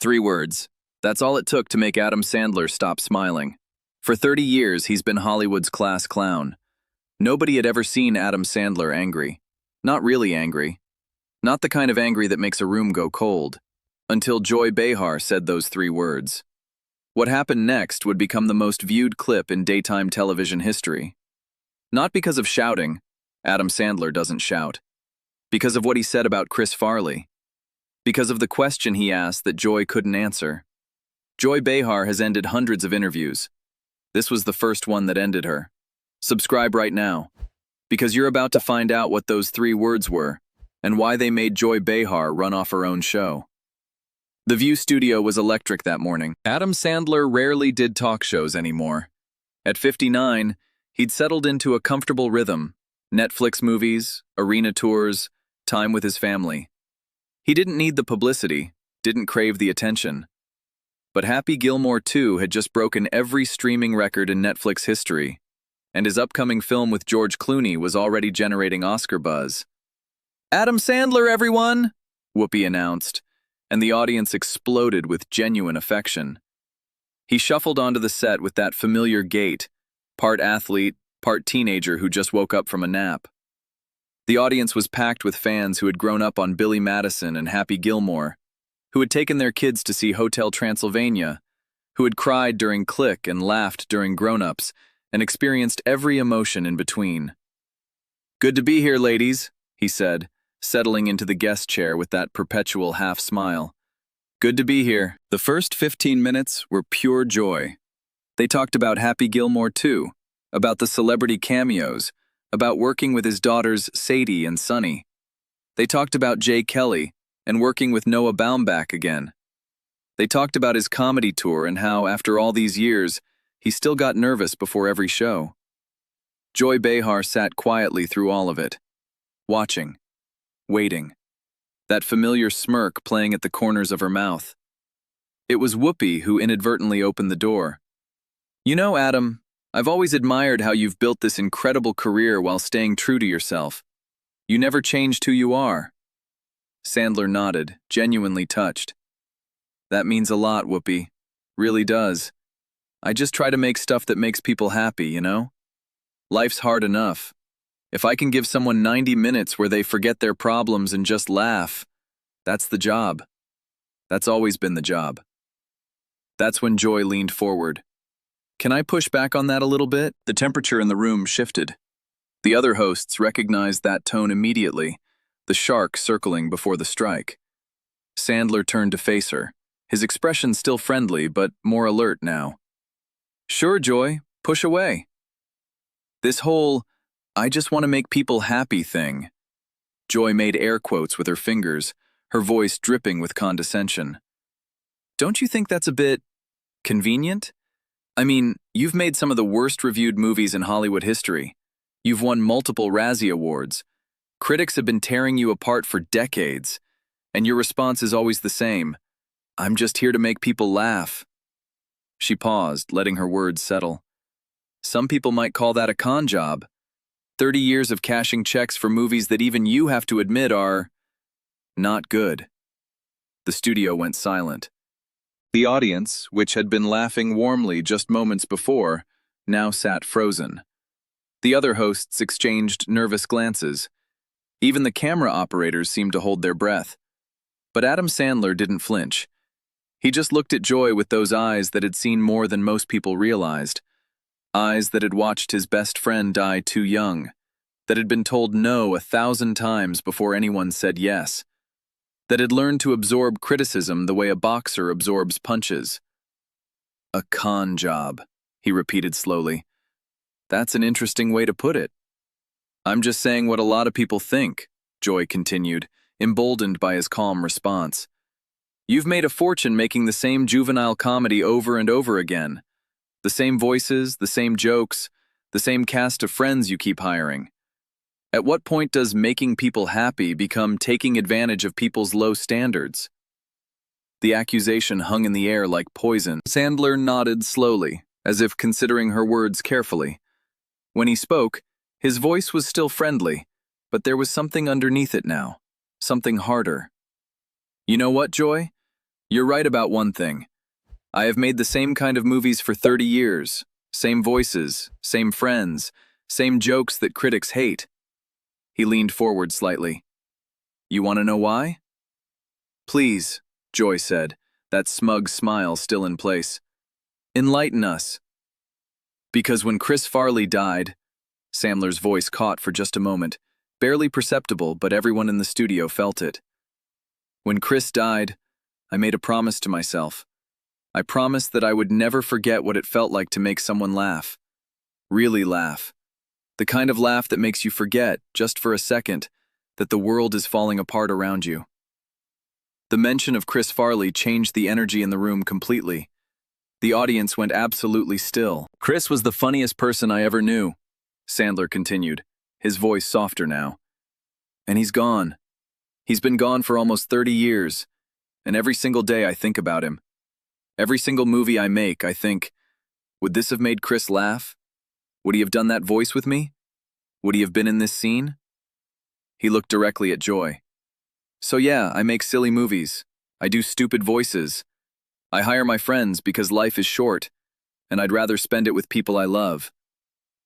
3 words. That's all it took to make Adam Sandler stop smiling. For 30 years, he's been Hollywood's class clown. Nobody had ever seen Adam Sandler angry. Not really angry. Not the kind of angry that makes a room go cold. Until Joy Behar said those 3 words. What happened next would become the most viewed clip in daytime television history. Not because of shouting. Adam Sandler doesn't shout. Because of what he said about Chris Farley. Because of the question he asked that Joy couldn't answer. Joy Behar has ended hundreds of interviews. This was the first one that ended her. Subscribe right now, because you're about to find out what those 3 words were and why they made Joy Behar run off her own show. The View studio was electric that morning. Adam Sandler rarely did talk shows anymore. At 59, he'd settled into a comfortable rhythm. Netflix movies, arena tours, time with his family. He didn't need the publicity, didn't crave the attention. But Happy Gilmore 2 had just broken every streaming record in Netflix history, and his upcoming film with George Clooney was already generating Oscar buzz. "Adam Sandler, everyone!" Whoopi announced, and the audience exploded with genuine affection. He shuffled onto the set with that familiar gait, part athlete, part teenager who just woke up from a nap. The audience was packed with fans who had grown up on Billy Madison and Happy Gilmore, who had taken their kids to see Hotel Transylvania, who had cried during Click and laughed during Grown Ups, and experienced every emotion in between. "Good to be here, ladies," he said, settling into the guest chair with that perpetual half-smile. "Good to be here." The first 15 minutes were pure joy. They talked about Happy Gilmore 2, about the celebrity cameos, about working with his daughters Sadie and Sunny. They talked about Jay Kelly and working with Noah Baumbach again. They talked about his comedy tour and how, after all these years, he still got nervous before every show. Joy Behar sat quietly through all of it, watching, waiting, that familiar smirk playing at the corners of her mouth. It was Whoopi who inadvertently opened the door. "You know, Adam, I've always admired how you've built this incredible career while staying true to yourself. You never changed who you are." Sandler nodded, genuinely touched. "That means a lot, Whoopi. Really does. I just try to make stuff that makes people happy, you know? Life's hard enough. If I can give someone 90 minutes where they forget their problems and just laugh, that's the job. That's always been the job." That's when Joy leaned forward. "Can I push back on that a little bit?" The temperature in the room shifted. The other hosts recognized that tone immediately, the shark circling before the strike. Sandler turned to face her, his expression still friendly but more alert now. "Sure, Joy, push away." This whole, "I just want to make people happy" thing. Joy made air quotes with her fingers, her voice dripping with condescension. "Don't you think that's a bit convenient? I mean, you've made some of the worst-reviewed movies in Hollywood history. You've won multiple Razzie Awards. Critics have been tearing you apart for decades, and your response is always the same. 'I'm just here to make people laugh.'" She paused, letting her words settle. "Some people might call that a con job. 30 years of cashing checks for movies that even you have to admit are not good." The studio went silent. The audience, which had been laughing warmly just moments before, now sat frozen. The other hosts exchanged nervous glances. Even the camera operators seemed to hold their breath. But Adam Sandler didn't flinch. He just looked at Joy with those eyes that had seen more than most people realized. Eyes that had watched his best friend die too young, that had been told no 1,000 times before anyone said yes, that had learned to absorb criticism the way a boxer absorbs punches. "A con job," he repeated slowly. "That's an interesting way to put it." "I'm just saying what a lot of people think," Joy continued, emboldened by his calm response. "You've made a fortune making the same juvenile comedy over and over again. The same voices, the same jokes, the same cast of friends you keep hiring. At what point does making people happy become taking advantage of people's low standards?" The accusation hung in the air like poison. Sandler nodded slowly, as if considering her words carefully. When he spoke, his voice was still friendly, but there was something underneath it now, something harder. "You know what, Joy? You're right about one thing. I have made the same kind of movies for 30 years. Same voices, same friends, same jokes that critics hate. He leaned forward slightly. You want to know why? Please, Joy said, that smug smile still in place. Enlighten us. Because when Chris Farley died, Sandler's voice caught for just a moment, barely perceptible, but everyone in the studio felt it. When Chris died, I made a promise to myself. I promised that I would never forget what it felt like to make someone laugh. Really laugh. The kind of laugh that makes you forget, just for a second, that the world is falling apart around you. The mention of Chris Farley changed the energy in the room completely. The audience went absolutely still. Chris was the funniest person I ever knew, Sandler continued, his voice softer now. And he's gone. He's been gone for almost 30 years, and every single day I think about him. Every single movie I make, I think, would this have made Chris laugh? Would he have done that voice with me? Would he have been in this scene? He looked directly at Joy. So yeah, I make silly movies. I do stupid voices. I hire my friends because life is short, and I'd rather spend it with people I love.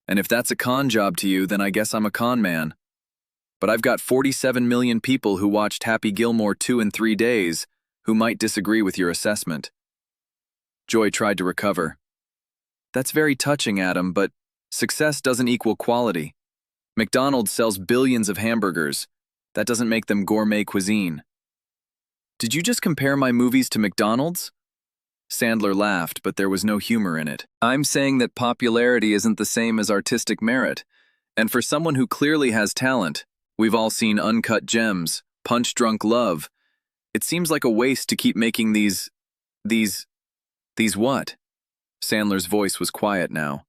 And if that's a con job to you, then I guess I'm a con man. But I've got 47 million people who watched Happy Gilmore 2 in 3 days who might disagree with your assessment. Joy tried to recover. That's very touching, Adam, but success doesn't equal quality. McDonald's sells billions of hamburgers. That doesn't make them gourmet cuisine. Did you just compare my movies to McDonald's? Sandler laughed, but there was no humor in it. I'm saying that popularity isn't the same as artistic merit. And for someone who clearly has talent, we've all seen Uncut Gems, Punch Drunk Love. It seems like a waste to keep making these what? Sandler's voice was quiet now.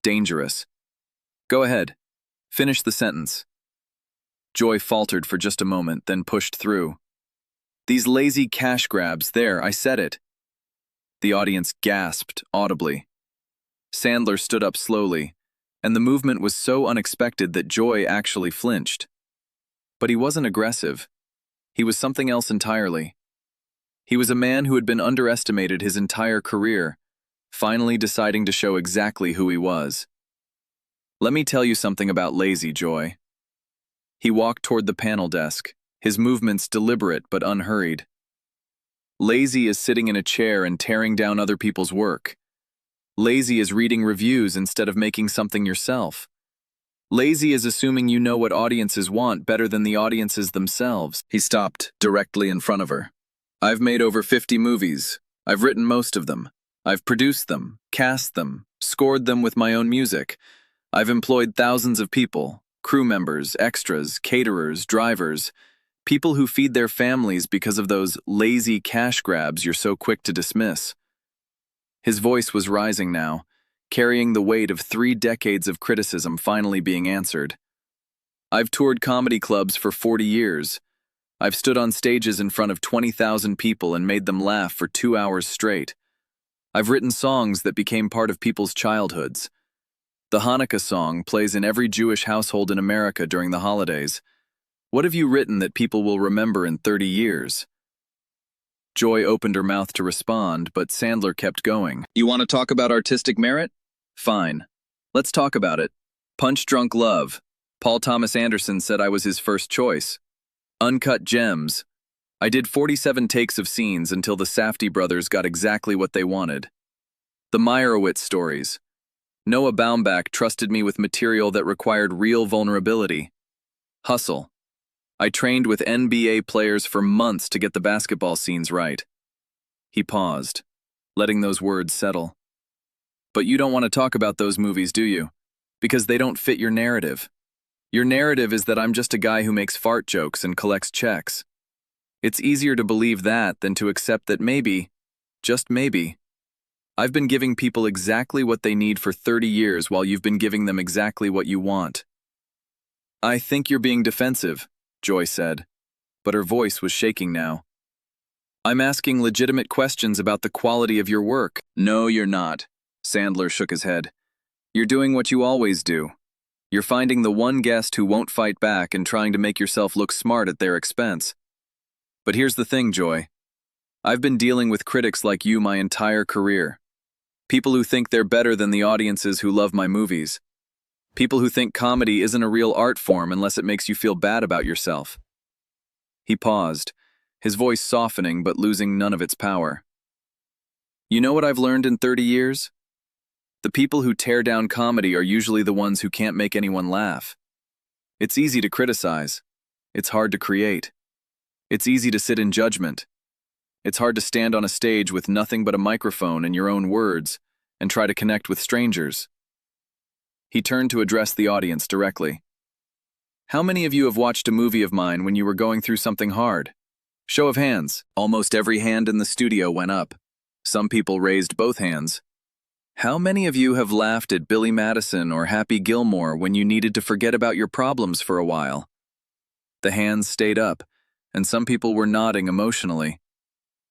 Dangerous. Go ahead. Finish the sentence. Joy faltered for just a moment, then pushed through. These lazy cash grabs, there, I said it. The audience gasped audibly. Sandler stood up slowly, and the movement was so unexpected that Joy actually flinched. But he wasn't aggressive. He was something else entirely. He was a man who had been underestimated his entire career, finally deciding to show exactly who he was. Let me tell you something about lazy, Joy. He walked toward the panel desk, his movements deliberate but unhurried. Lazy is sitting in a chair and tearing down other people's work. Lazy is reading reviews instead of making something yourself. Lazy is assuming you know what audiences want better than the audiences themselves. He stopped directly in front of her. I've made over 50 movies. I've written most of them. I've produced them, cast them, scored them with my own music. I've employed thousands of people, crew members, extras, caterers, drivers, people who feed their families because of those lazy cash grabs you're so quick to dismiss. His voice was rising now, carrying the weight of 3 decades of criticism finally being answered. I've toured comedy clubs for 40 years. I've stood on stages in front of 20,000 people and made them laugh for 2 hours straight. I've written songs that became part of people's childhoods. The Hanukkah song plays in every Jewish household in America during the holidays. What have you written that people will remember in 30 years? Joy opened her mouth to respond, but Sandler kept going. You want to talk about artistic merit? Fine. Let's talk about it. Punch Drunk Love. Paul Thomas Anderson said I was his first choice. Uncut Gems. I did 47 takes of scenes until the Safdie brothers got exactly what they wanted. The Meyerowitz stories. Noah Baumbach trusted me with material that required real vulnerability. Hustle. I trained with NBA players for months to get the basketball scenes right. He paused, letting those words settle. But you don't want to talk about those movies, do you? Because they don't fit your narrative. Your narrative is that I'm just a guy who makes fart jokes and collects checks. It's easier to believe that than to accept that maybe, just maybe, I've been giving people exactly what they need for 30 years while you've been giving them exactly what you want. I think you're being defensive, Joy said, but her voice was shaking now. I'm asking legitimate questions about the quality of your work. No, you're not. Sandler shook his head. You're doing what you always do. You're finding the one guest who won't fight back and trying to make yourself look smart at their expense. But here's the thing, Joy. I've been dealing with critics like you my entire career. People who think they're better than the audiences who love my movies. People who think comedy isn't a real art form unless it makes you feel bad about yourself. He paused, his voice softening but losing none of its power. You know what I've learned in 30 years? The people who tear down comedy are usually the ones who can't make anyone laugh. It's easy to criticize. It's hard to create. It's easy to sit in judgment. It's hard to stand on a stage with nothing but a microphone and your own words and try to connect with strangers. He turned to address the audience directly. How many of you have watched a movie of mine when you were going through something hard? Show of hands. Almost every hand in the studio went up. Some people raised both hands. How many of you have laughed at Billy Madison or Happy Gilmore when you needed to forget about your problems for a while? The hands stayed up, and some people were nodding emotionally.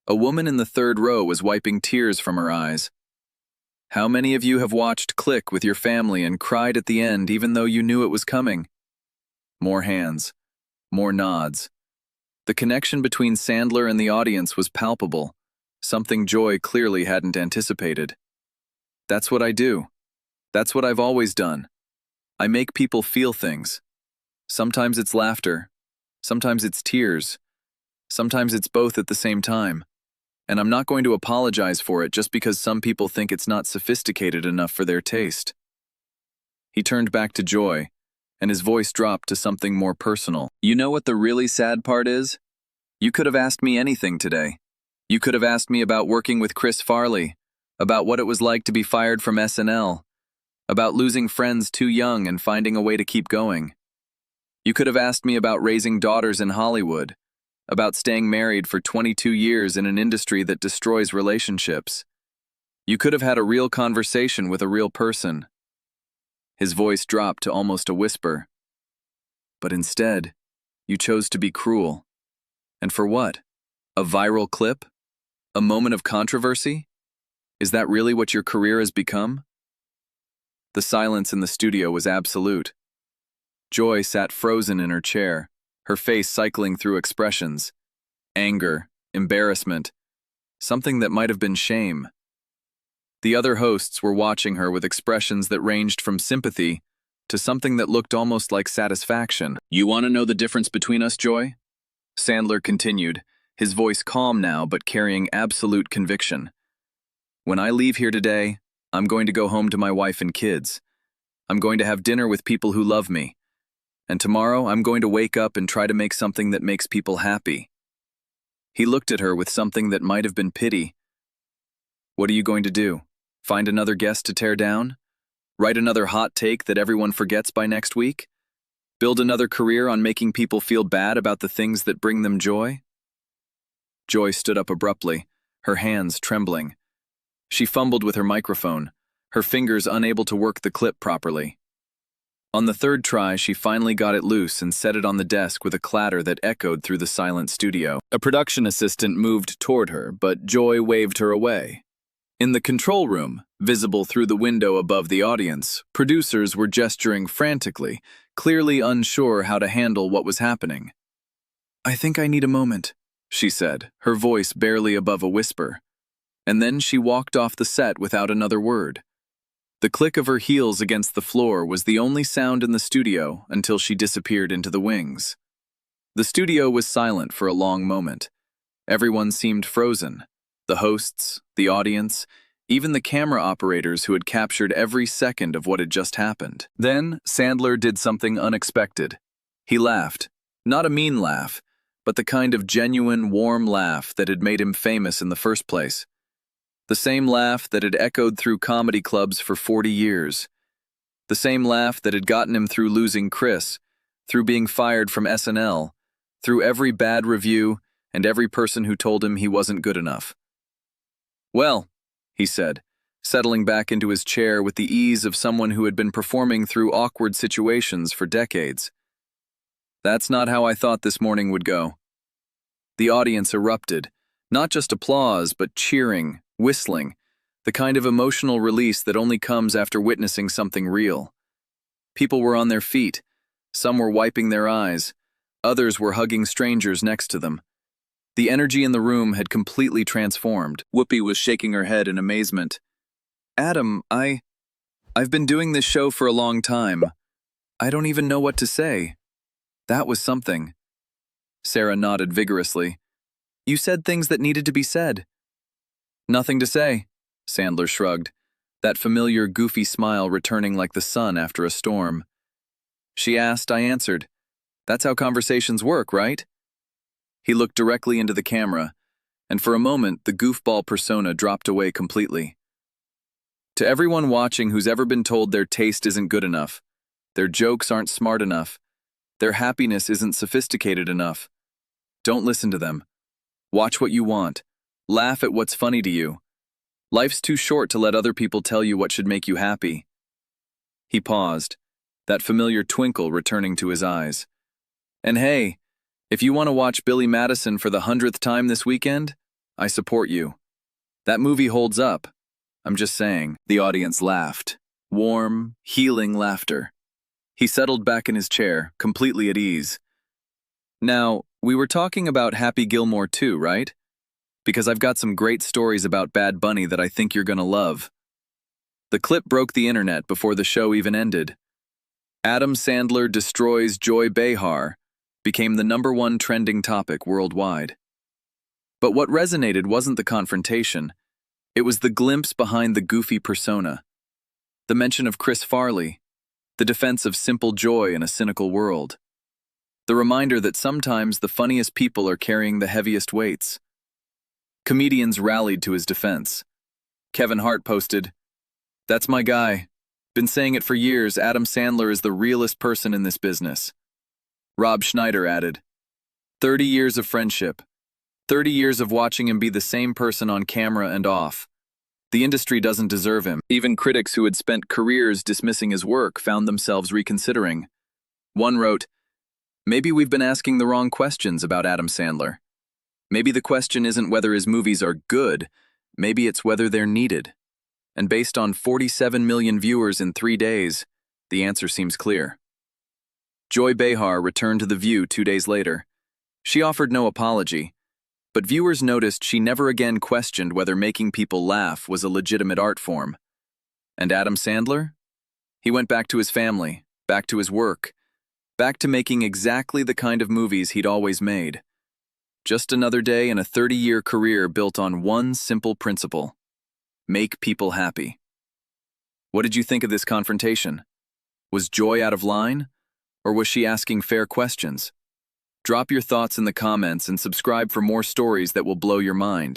A woman in the third row was wiping tears from her eyes. How many of you have watched Click with your family and cried at the end even though you knew it was coming? More hands. More nods. The connection between Sandler and the audience was palpable, something Joy clearly hadn't anticipated. That's what I do. That's what I've always done. I make people feel things. Sometimes it's laughter. Sometimes it's tears. Sometimes it's both at the same time. And I'm not going to apologize for it just because some people think it's not sophisticated enough for their taste. He turned back to Joy, and his voice dropped to something more personal. You know what the really sad part is? You could have asked me anything today. You could have asked me about working with Chris Farley, about what it was like to be fired from SNL, about losing friends too young and finding a way to keep going. You could have asked me about raising daughters in Hollywood, about staying married for 22 years in an industry that destroys relationships. You could have had a real conversation with a real person. His voice dropped to almost a whisper. But instead, you chose to be cruel. And for what? A viral clip? A moment of controversy? Is that really what your career has become? The silence in the studio was absolute. Joy sat frozen in her chair, her face cycling through expressions. Anger, embarrassment, something that might have been shame. The other hosts were watching her with expressions that ranged from sympathy to something that looked almost like satisfaction. You want to know the difference between us, Joy? Sandler continued, his voice calm now but carrying absolute conviction. When I leave here today, I'm going to go home to my wife and kids. I'm going to have dinner with people who love me. And tomorrow I'm going to wake up and try to make something that makes people happy. He looked at her with something that might have been pity. What are you going to do? Find another guest to tear down? Write another hot take that everyone forgets by next week? Build another career on making people feel bad about the things that bring them joy? Joy stood up abruptly, her hands trembling. She fumbled with her microphone, her fingers unable to work the clip properly. On the third try, she finally got it loose and set it on the desk with a clatter that echoed through the silent studio. A production assistant moved toward her, but Joy waved her away. In the control room, visible through the window above the audience, producers were gesturing frantically, clearly unsure how to handle what was happening. I think I need a moment, she said, her voice barely above a whisper. And then she walked off the set without another word. The click of her heels against the floor was the only sound in the studio until she disappeared into the wings. The studio was silent for a long moment. Everyone seemed frozen. The hosts, the audience, even the camera operators who had captured every second of what had just happened. Then, Sandler did something unexpected. He laughed. Not a mean laugh, but the kind of genuine, warm laugh that had made him famous in the first place. The same laugh that had echoed through comedy clubs for 40 years. The same laugh that had gotten him through losing Chris, through being fired from SNL, through every bad review and every person who told him he wasn't good enough. Well, he said, settling back into his chair with the ease of someone who had been performing through awkward situations for decades. That's not how I thought this morning would go. The audience erupted, not just applause, but cheering, whistling, the kind of emotional release that only comes after witnessing something real. People were on their feet. Some were wiping their eyes. Others were hugging strangers next to them. The energy in the room had completely transformed. Whoopi was shaking her head in amazement. Adam, I've been doing this show for a long time. I don't even know what to say. That was something. Sarah nodded vigorously. You said things that needed to be said. Nothing to say, Sandler shrugged, that familiar goofy smile returning like the sun after a storm. She asked, I answered. That's how conversations work, right? He looked directly into the camera, and for a moment the goofball persona dropped away completely. To everyone watching who's ever been told their taste isn't good enough, their jokes aren't smart enough, their happiness isn't sophisticated enough, don't listen to them. Watch what you want. Laugh at what's funny to you. Life's too short to let other people tell you what should make you happy. He paused, that familiar twinkle returning to his eyes. And hey, if you want to watch Billy Madison for the 100th time this weekend, I support you. That movie holds up. I'm just saying. The audience laughed. Warm, healing laughter. He settled back in his chair, completely at ease. Now, we were talking about Happy Gilmore too, right? Because I've got some great stories about Bad Bunny that I think you're gonna love. The clip broke the internet before the show even ended. Adam Sandler destroys Joy Behar became the #1 trending topic worldwide. But what resonated wasn't the confrontation. It was the glimpse behind the goofy persona. The mention of Chris Farley, the defense of simple joy in a cynical world. The reminder that sometimes the funniest people are carrying the heaviest weights. Comedians rallied to his defense. Kevin Hart posted, "That's my guy. Been saying it for years, Adam Sandler is the realest person in this business." Rob Schneider added, 30 years of friendship. 30 years of watching him be the same person on camera and off. The industry doesn't deserve him. Even critics who had spent careers dismissing his work found themselves reconsidering. One wrote, maybe we've been asking the wrong questions about Adam Sandler. Maybe the question isn't whether his movies are good, maybe it's whether they're needed. And based on 47 million viewers in 3 days, the answer seems clear. Joy Behar returned to The View 2 days later. She offered no apology, but viewers noticed she never again questioned whether making people laugh was a legitimate art form. And Adam Sandler? He went back to his family, back to his work, back to making exactly the kind of movies he'd always made. Just another day in a 30-year career built on one simple principle: make people happy. What did you think of this confrontation? Was Joy out of line? Or was she asking fair questions? Drop your thoughts in the comments and subscribe for more stories that will blow your mind.